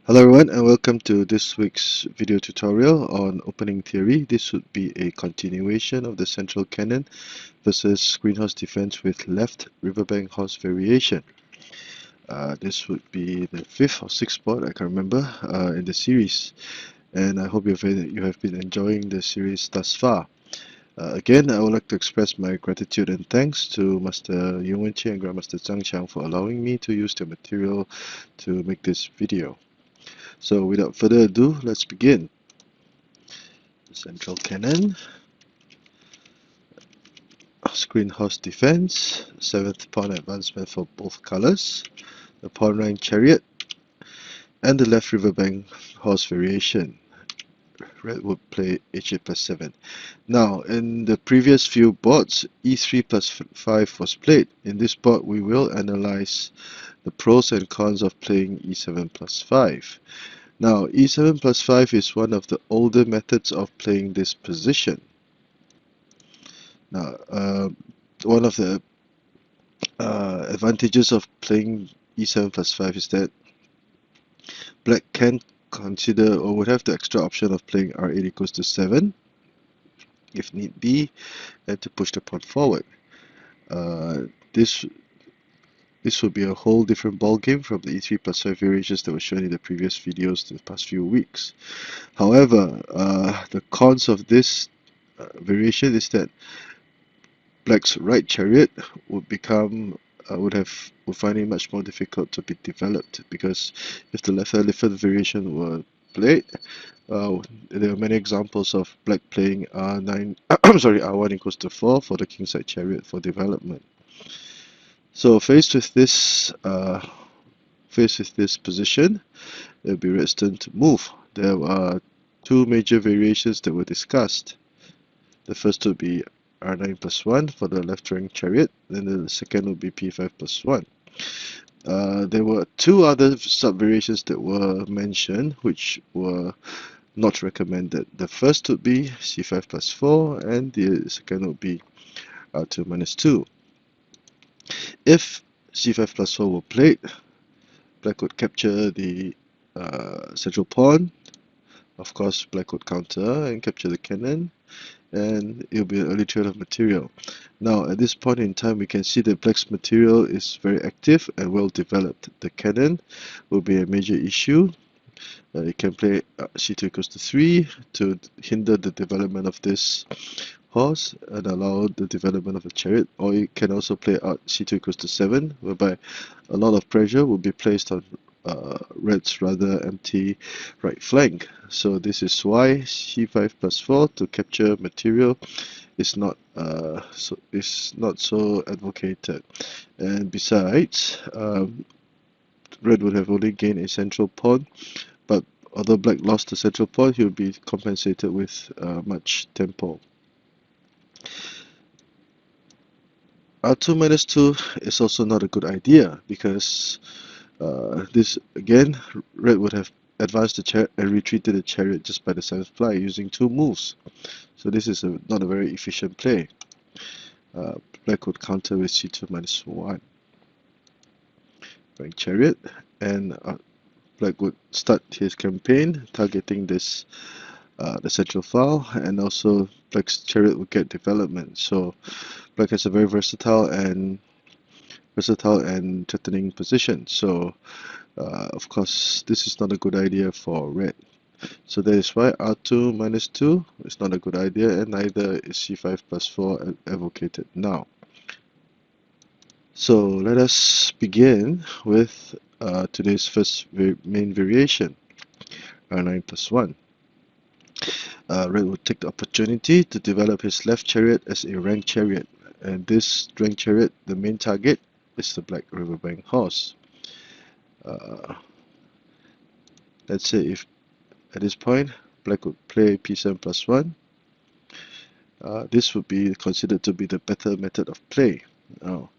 Hello everyone and welcome to this week's video tutorial on opening theory. This would be a continuation of the central cannon versus green horse defense with left riverbank horse variation. This would be the 5th or 6th board, I can't remember, in the series, and I hope you have been enjoying the series thus far. Again, I would like to express my gratitude and thanks to Master Xiangqi and Grandmaster Xiangqi for allowing me to use their material to make this video. So without further ado, let's begin. Central cannon, screen horse defense, 7th pawn advancement for both colors, the pawn rank chariot, and the left riverbank horse variation. Red would play h8 plus 7. Now, in the previous few boards, e3 plus 5 was played. In this board, we will analyze the pros and cons of playing e7 plus 5. Now, e7 plus 5 is one of the older methods of playing this position. Now, one of the advantages of playing e7 plus 5 is that black can consider or would have the extra option of playing r8 equals to 7 if need be, and to push the pawn forward. This would be a whole different ball game from the e3 plus 5 variations that were shown in the previous videos the past few weeks. However, the cons of this variation is that black's right chariot would become would find it much more difficult to be developed, because if the left elephant variation were played, there are many examples of black playing r9 sorry, r1 equals to 4 for the kingside chariot for development. So faced with this position, it will be red's turn to move. There are two major variations that were discussed. The first would be r9 plus 1 for the left rank chariot, and the second would be p5 plus 1. There were two other sub-variations that were mentioned which were not recommended. The first would be c5 plus 4, and the second would be r2 minus 2. If c5 plus 4 were played, black would capture the central pawn. Of course, black would counter and capture the cannon, and it will be an early trail of material. Now, at this point in time, we can see that black's material is very active and well developed. The cannon will be a major issue. It can play c2 equals to 3 to hinder the development of this horse and allow the development of the chariot, or it can also play out c2 equals to 7, whereby a lot of pressure will be placed on red's rather empty right flank. So this is why c5 plus 4 to capture material is not so advocated. And besides, red would have only gained a central pawn, but although black lost the central pawn, he would be compensated with much tempo. R2 minus 2 is also not a good idea, because this again, red would have advanced the chariot and retreated the chariot just by the 7th ply using two moves. So this is not a very efficient play. Black would counter with c2 minus 1. Rank chariot, and black would start his campaign targeting this the central file, and also black's chariot would get development. So black has a very versatile and threatening position. So of course, this is not a good idea for red. So that is why r2 minus 2 is not a good idea, and neither is c5 plus 4 advocated now. So let us begin with today's first main variation, r9 plus 1. Red would take the opportunity to develop his left chariot as a rank chariot, and this rank chariot, the main target, is the black riverbank horse. Let's say if at this point black would play p7 plus 1, this would be considered to be the better method of play. Now,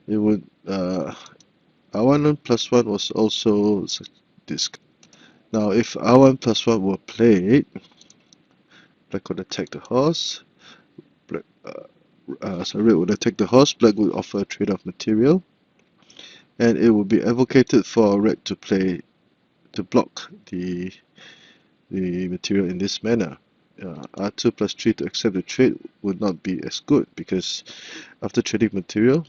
it would r1 plus 1 was also discussed. Now, if r1 plus 1 were played, black would attack the horse. Red would attack the horse. Black would offer a trade of material, and it would be advocated for red to play block the material in this manner. R2 plus 3 to accept the trade would not be as good, because after trading material,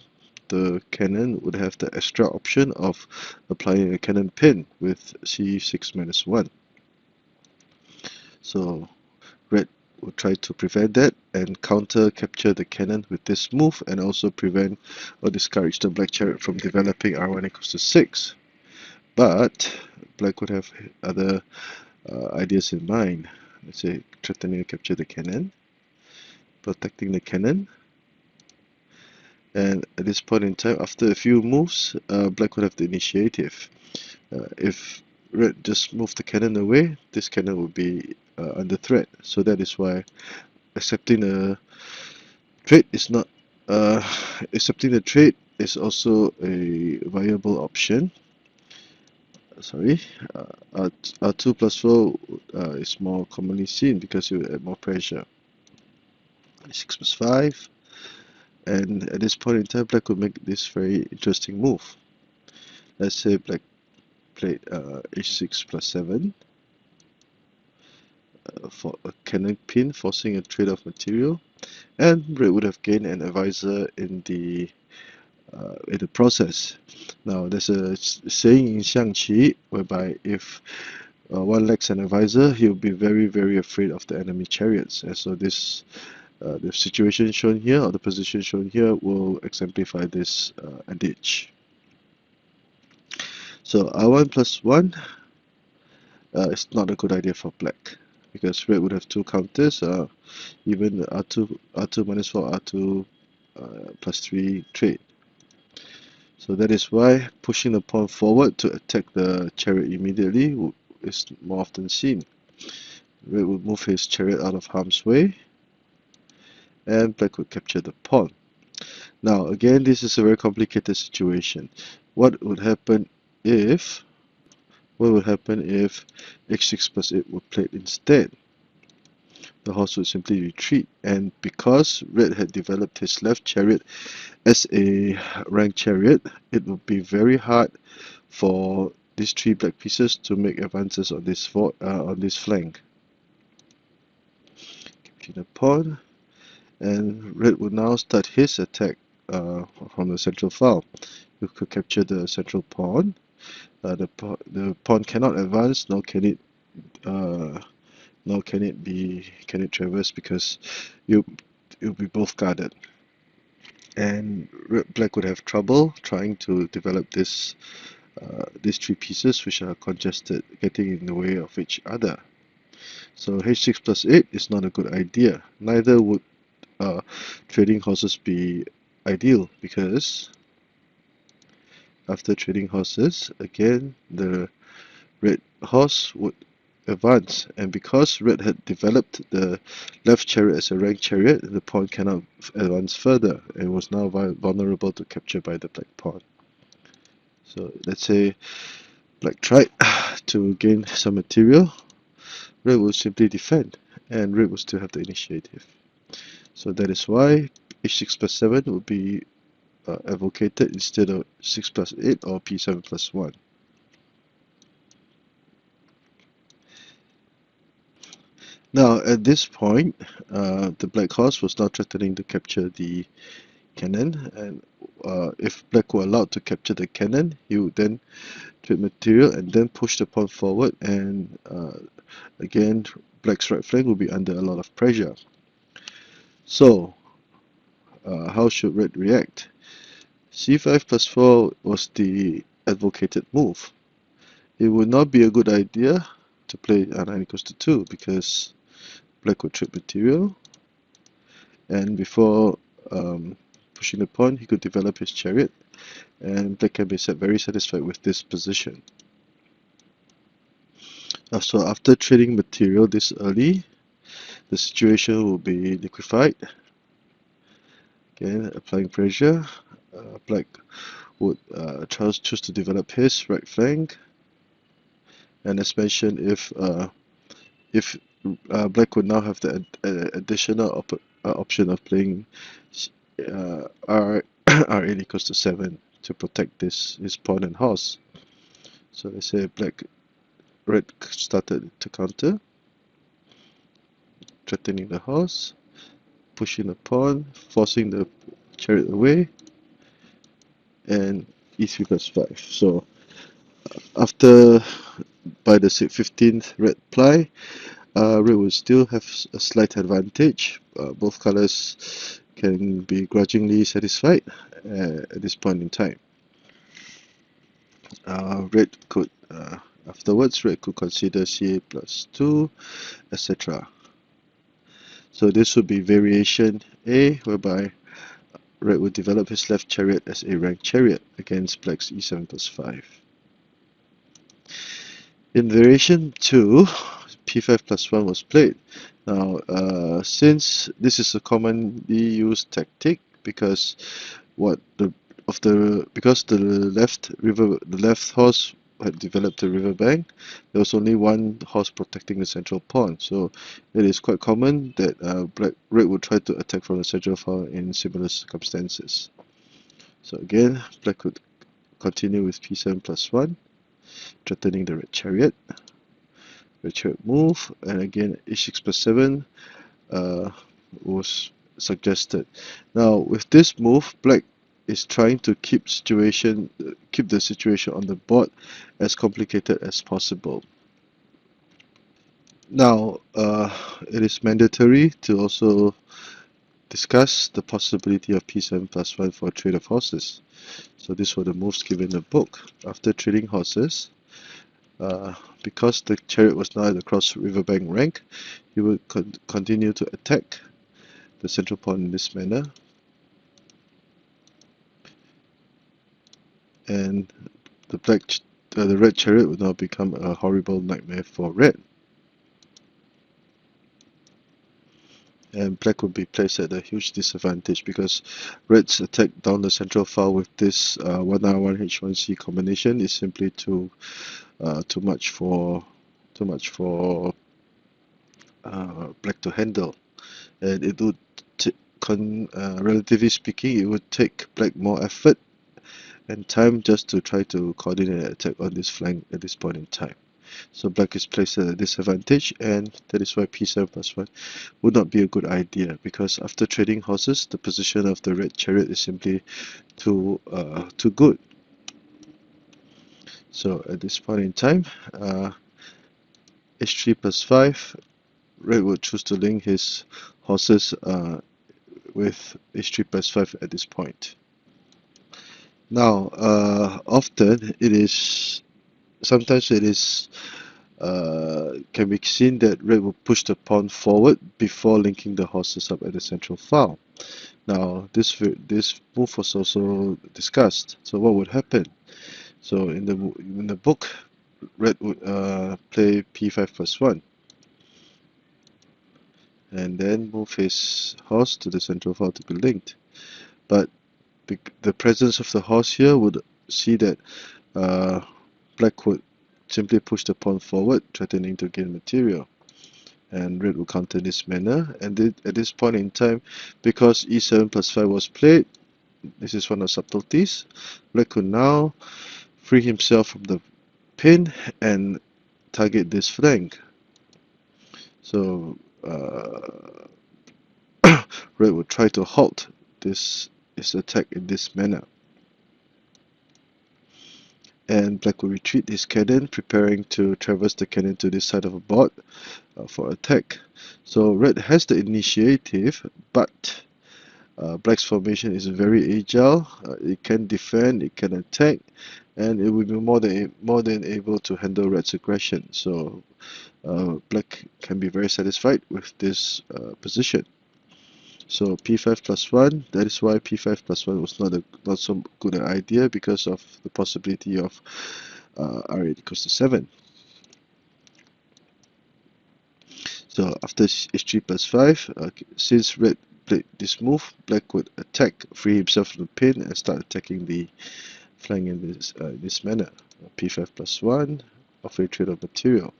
the cannon would have the extra option of applying a cannon pin with C6 minus 1. So red will try to prevent that and counter capture the cannon with this move, and also prevent or discourage the black chariot from developing R1 equals to 6. But black would have other ideas in mind. Let's say threatening to capture the cannon, protecting the cannon, and at this point in time, after a few moves, black would have the initiative. If red just moved the cannon away, this cannon would be under threat. So that is why accepting a trade is not accepting the trade is also a viable option. Sorry, R2 plus 4 is more commonly seen because you add more pressure. 6 plus 5, and at this point in time, black could make this very interesting move. Let's say black played h6 plus 7 for a cannon pin, forcing a trade of material, and red would have gained an advisor in the process. Now, there's a saying in Xiangqi whereby if one lacks an advisor, he'll be very, very afraid of the enemy chariots. And so this the situation shown here, or the position shown here, will exemplify this adage. So R1 plus 1 is not a good idea for black, because red would have two counters, even R2 minus 4, R2 plus 3 trade. So that is why pushing the pawn forward to attack the chariot immediately is more often seen. Red would move his chariot out of harm's way, and black would capture the pawn. Now again, this is a very complicated situation. What would happen if h6 plus 8 were played instead? The horse would simply retreat, and because red had developed his left chariot as a rank chariot, it would be very hard for these three black pieces to make advances on this flank. Capturing the pawn, and red would now start his attack from the central file. You could capture the central pawn. The pawn cannot advance, nor can it traverse, because you'll be both guarded. And black would have trouble trying to develop these three pieces, which are congested, getting in the way of each other. So h6 plus 8 is not a good idea. Neither would trading horses be ideal, because after trading horses, again the red horse would advance, and because red had developed the left chariot as a rank chariot, the pawn cannot advance further and was now vulnerable to capture by the black pawn. So let's say black tried to gain some material, red will simply defend, and red will still have the initiative. So that is why h6 plus 7 would be advocated instead of 6 plus 8 or p7 plus 1. Now at this point, the black horse was now threatening to capture the cannon, and if black were allowed to capture the cannon, he would then trade material and then push the pawn forward, and again black's right flank will be under a lot of pressure. So how should red react? c5 plus 4 was the advocated move. It would not be a good idea to play r9 equals to 2, because black would trade material, and before pushing the pawn, he could develop his chariot, and black can be very satisfied with this position. So after trading material this early, the situation will be liquefied. Again, applying pressure, black would choose to develop his right flank, and as mentioned, if black would now have the additional option of playing r8 equals to 7 to protect his pawn and horse. So let's say black red started to counter, threatening the horse, pushing the pawn, forcing the chariot away, and e3 plus 5. So after by the 15th red ply, red will still have a slight advantage. Both colors can be grudgingly satisfied at this point in time. Red could afterwards red could consider ca plus 2, etc. So this would be variation A, whereby red would develop his left chariot as a rank chariot against black's e7 plus 5. In variation 2, p5 plus 1 was played. Now, since this is a commonly used tactic, because the left horse had developed a riverbank, there was only one horse protecting the central pawn. So it is quite common that red would try to attack from the central file in similar circumstances. So again, black would continue with p7 plus 1, threatening the red chariot. Red chariot move, and again h6 plus 7 was suggested. Now with this move, black is trying to keep the situation on the board as complicated as possible. Now it is mandatory to also discuss the possibility of p7 plus 1 for a trade of horses. So these were the moves given in the book. After trading horses, because the chariot was now at the cross riverbank rank, he would continue to attack the central pawn in this manner, and the red chariot would now become a horrible nightmare for red, and black would be placed at a huge disadvantage because red's attack down the central file with this 1R1 H1C combination is simply too much for black to handle, and it would relatively speaking, it would take black more effort and time just to try to coordinate an attack on this flank at this point in time. So black is placed at a disadvantage, and that is why p7 plus 1 would not be a good idea, because after trading horses, the position of the red chariot is simply too good. So at this point in time, h3 plus 5, red would choose to link his horses with h3 plus 5 at this point. Now, sometimes it is can be seen that red will push the pawn forward before linking the horses up at the central file. Now, this move was also discussed. So what would happen? So in the book, red would play p5 plus 1, and then move his horse to the central file to be linked. But the presence of the horse here would see that black would simply push the pawn forward, threatening to gain material, and red will counter in this manner. And at this point in time, because e7 plus 5 was played, this is one of the subtleties, black could now free himself from the pin and target this flank. So red would try to halt this attack in this manner, and black will retreat his cannon, preparing to traverse the cannon to this side of the board for attack. So red has the initiative, but black's formation is very agile. It can defend, it can attack, and it will be more than able to handle red's aggression. So black can be very satisfied with this position. So p5 plus 1, that is why p5 plus 1 was not so good an idea, because of the possibility of r8 equals to 7. So after h3 plus 5, since red played this move, black would attack, free himself from the pin, and start attacking the flank in this manner. p5 plus 1, offer trade of material.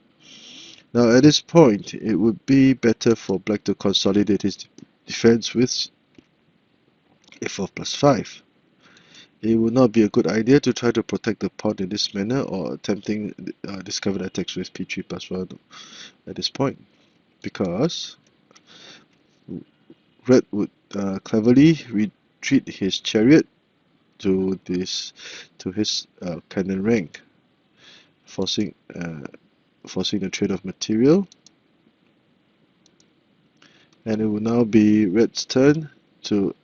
Now at this point, it would be better for black to consolidate his defense with a4 plus 5. it would not be a good idea to try to protect the pawn in this manner or attempting discovered attacks with p3+1 at this point, because red would cleverly retreat his chariot to his cannon rank, forcing the trade of material, and it will now be red's turn to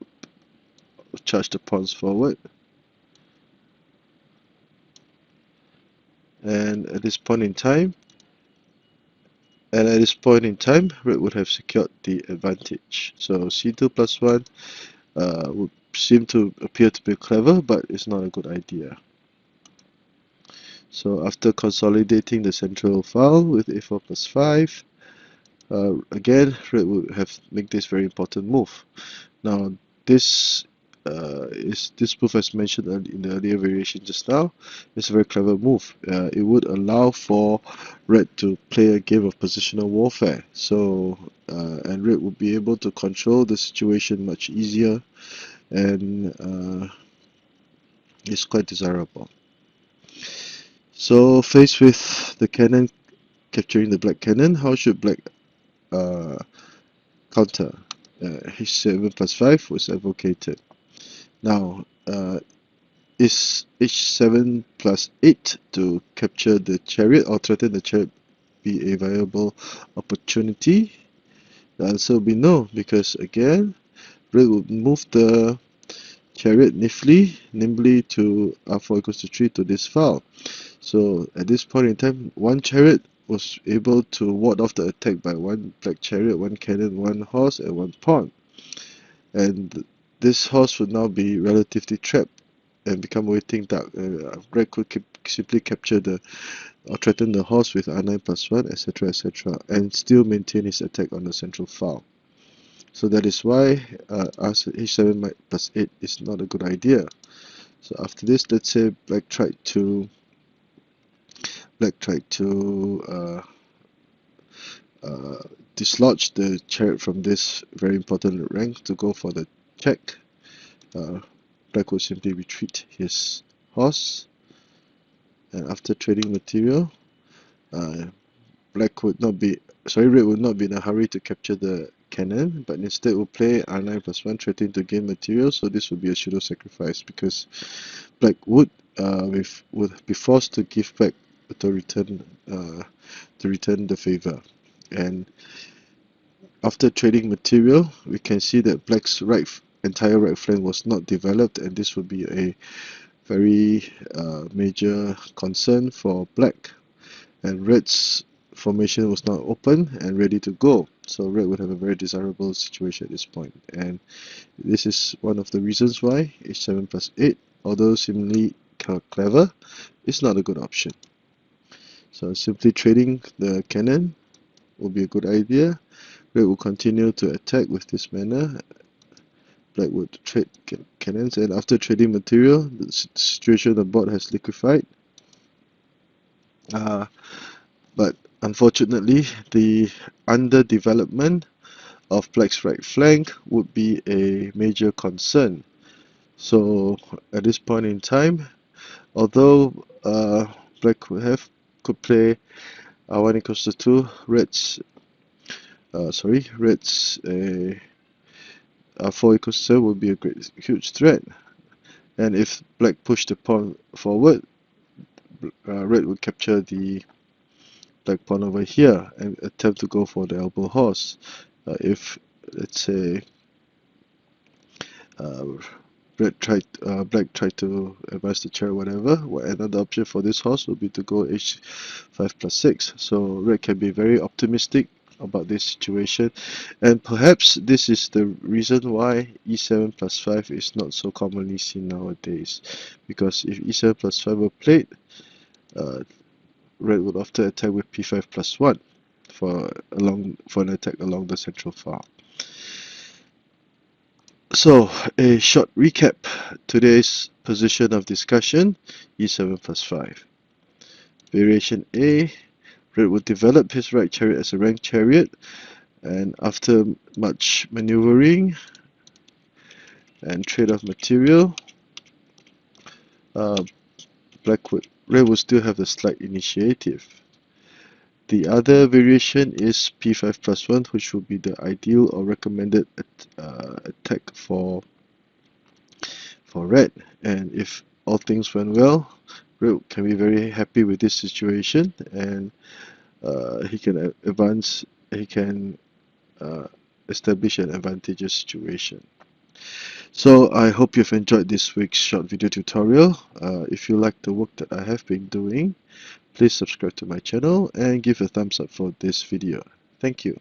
charge the pawns forward. And at this point in time, red would have secured the advantage. So c2+1 would seem to appear to be clever, but it's not a good idea. So after consolidating the central file with a4+5, again, red would have make this very important move. Now, this move, as mentioned in the earlier variation just now, is a very clever move. It would allow for red to play a game of positional warfare. So, and red would be able to control the situation much easier, and it's quite desirable. So, faced with the cannon capturing the black cannon, how should black counter? h7+5 was advocated. Now, is h7+8 to capture the chariot or threaten the chariot be a viable opportunity? The answer will be no, because again, red would move the chariot nimbly to r4 equals to 3 to this file. So at this point in time, one chariot was able to ward off the attack by one black chariot, one cannon, one horse, and one pawn. And this horse would now be relatively trapped and become waiting dark. Red could simply capture or threaten the horse with r9+1, etc., etc., and still maintain his attack on the central file. So that is why h7+8 is not a good idea. So after this, let's say black tried to dislodge the chariot from this very important rank to go for the check. Black would simply retreat his horse, and after trading material, red would not be in a hurry to capture the cannon, but instead will play r9+1, threatening to gain material. So this would be a pseudo sacrifice, because black would be forced to give back to return the favor. And after trading material, we can see that black's entire right flank was not developed, and this would be a very major concern for black. And red's formation was now open and ready to go, so red would have a very desirable situation at this point. And this is one of the reasons why h7+8, although seemingly clever, is not a good option. So simply trading the cannon will be a good idea. Red will continue to attack with this manner. Black would trade cannons, and after trading material, the situation on the board has liquefied. But unfortunately, the underdevelopment of black's right flank would be a major concern. So at this point in time, although black could play r1 equals to 2, red's r4 equals to 7 would be a huge threat. And if black pushed the pawn forward, red would capture the black pawn over here and attempt to go for the elbow horse. If, let's say, black tried to advance the chariot, whatever, another option for this horse would be to go h5+6. So red can be very optimistic about this situation, and perhaps this is the reason why e7+5 is not so commonly seen nowadays, because if e7+5 were played, red would often attack with p5+1 for an attack along the central file. So, a short recap. Today's position of discussion, e7+5. Variation A, red would develop his right chariot as a ranked chariot, and after much maneuvering and trade of material, Red would still have the slight initiative. The other variation is p5 plus 1, which will be the ideal or recommended attack for red. And if all things went well, red can be very happy with this situation, and he can advance. He can establish an advantageous situation. So I hope you've enjoyed this week's short video tutorial. If you like the work that I have been doing, please subscribe to my channel and give a thumbs up for this video. Thank you.